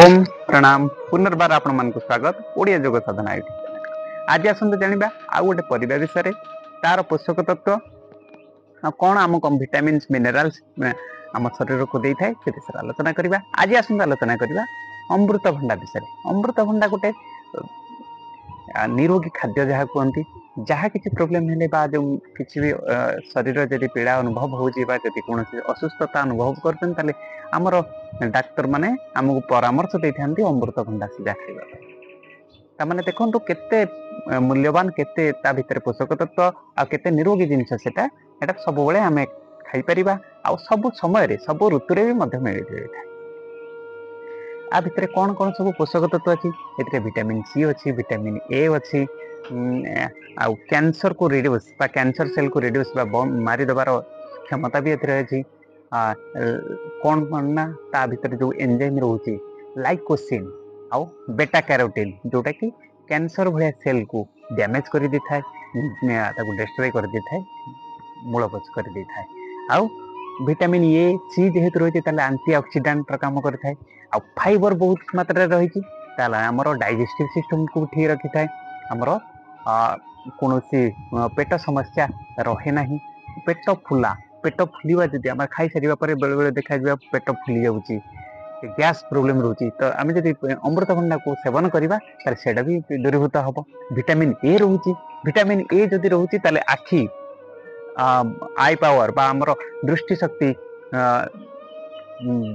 ओम प्रणाम पुनर्बार आपण मान स्वागत ओडिया योग साधना यूट्यूब चैनल। आज आसंत जानिबा आ गोटे परिबा विषय तार पोषक तत्व कौन आमको विटामिन्स मिनरल्स आम शरीर को दे थाए से विषय आलोचना करबा। आज आसंत आलोचना करबा अमृतभंडा विषय। अमृतभंडा गोटे निरोगी खाद्य जहाँ कहती जहाँ किसी प्रोब्लेम है जो किसी भी शरीर जब पीड़ा अनुभव होती कौन असुस्थता अनुभव कर आमर डाक्तर माने आमको परामर्श दे था अमृतभंडा सीधा खाइबा माने देखो केते मूल्यवान केते ता भितर पोषक तत्व आ केते निरोगी जिनस सेटा एटा सब बेले आमे खाई परिबा आ सब समय सब ऋतु रे भी मध्य मिल जाए। आ भितर कौन कौन सब पोषक तत्व अच्छी ए विटामिन सी अच्छी विटामिन ए अच्छी आउ कैंसर को रिड्यूस बा कैंसर सेल को रिड्यूस बा मारी दबार क्षमता भी अच्छी। कौन ना ता भितर जो एंजाइम रोचे लाइकोसिन आउ बेटा कैरोटीन जोटा कि कैंसर भाया सेल को डैमेज कर दी थाए डिस्ट्रॉय कर दी थाए मूलपोछ कर दी थाए। आउ विटामिन ए सी जेहेतु रही है एंटीऑक्सीडेंट काम करता है। फाइबर बहुत मात्रा रही आमर डाइजेस्टिव सिस्टम को ठीक रखी थाए। आमर कौन पेट समस्या रहे ना पेट फुला पेट फुलवा जब आम खाई सारा बेले बेले देखा पेट फुली जाऊँगी गैस प्रोब्लेम रोचे तो आम जब अमृतभंडा को सेवन करवा से भी दूरीभूत हम। विटामिन ए रोचे विटामिन ए जदि रोचे आखि आई पावर बा आमर दृष्टि शक्ति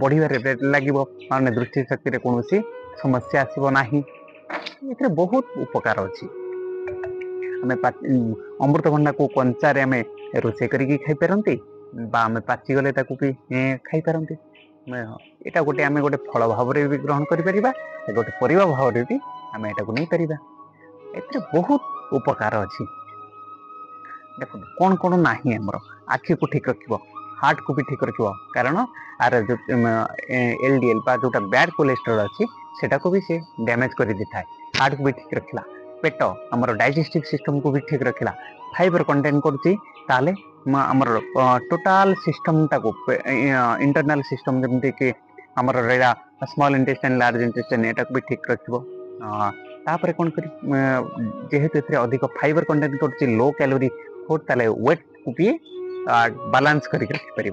बढ़िया लगे दृष्टि शक्ति कौन समस्या आसब ना ये बहुत उपकार अच्छी। आम अमृतभंडा को कंचारे आम रोषे करके खाई पारती आम पाचिगले भी खाई पारती यहाँ गोटे आम गोटे फल भाव में भी ग्रहण कर गोटे परिवा भाव में भी आम यहाँ नहीं पार ए बहुत उपकार अच्छी। देखो कौन कौन ना आमर आखि को ठीक रख हार्ट को भी ठीक रख कारण आर जो एलडीएल जोटा बैड कोलेस्ट्रॉल अच्छी सेटा को भी से डैमेज कर दी थाए। हार्ट को भी ठीक रखला पेट आमर डाइजेस्टिव सिस्टम को भी ठीक रखला फाइबर कंटेन कर आमर टोटाल सिस्टम टाको इंटरनल सिस्टम जमती कि आमर रहा स्मॉल इंटेस्टाइन लार्ज इंटेस्टाइन एटा को भी ठीक रखिबो। तापर कौन कर जेहेतु अधिक फाइबर कंटेन कर लो कैलोरी फूड ताले वेट को भी बालांस करके रखिपर।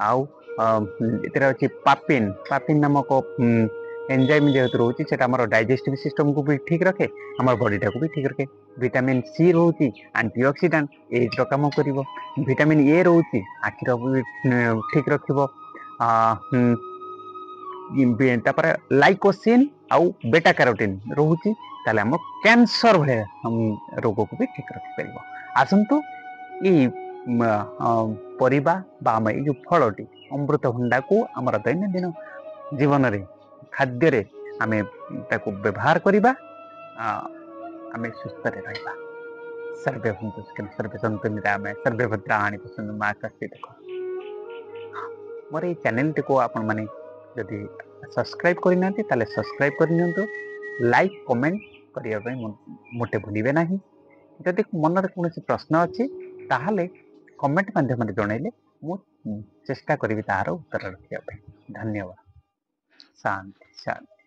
आउ अच्छी पापिन पापिन नामक एंजाइम जेहेतु रोचे से डाइजेस्टिव सिस्टम को भी ठीक रखे आम बॉडी टाक भी ठीक रखे। विटामिन सी रोचे एंटीऑक्सीडेंट एज काम कर। विटामिन ए रोचे आखिर भी ठीक रखिबो। लाइकोसिन आउ बेटा कैरोटीन रोचे आम कैंसर भाया रोग को भी ठीक रखिपर। आसतु ये परिबा बा आम ये फलटी अमृतभंडा को आम दैनंदिन जीवन रे खाद्य रे आमे ताको व्यवहार करिबा आमे सुस्थ रे रहबा। सर्वे भवन्तु सुखिनः सर्वे सन्तु निरामया सर्वे भद्राणि पश्यन्तु मा कश्चित् मोर ये चैनल को आपण माने जदि सब्सक्राइब करना ताले सब्सक्राइब करनियंतु लाइक कमेंट करिया पय मोटे भूलिबे नाही। जदि मन रे कोनोसी प्रश्न अछि ताहाले कमेंट माध्यम रे जणाइले मु चेष्टा करिवि तार उत्तर रखिया पय। धन्यवाद। शांति शांति।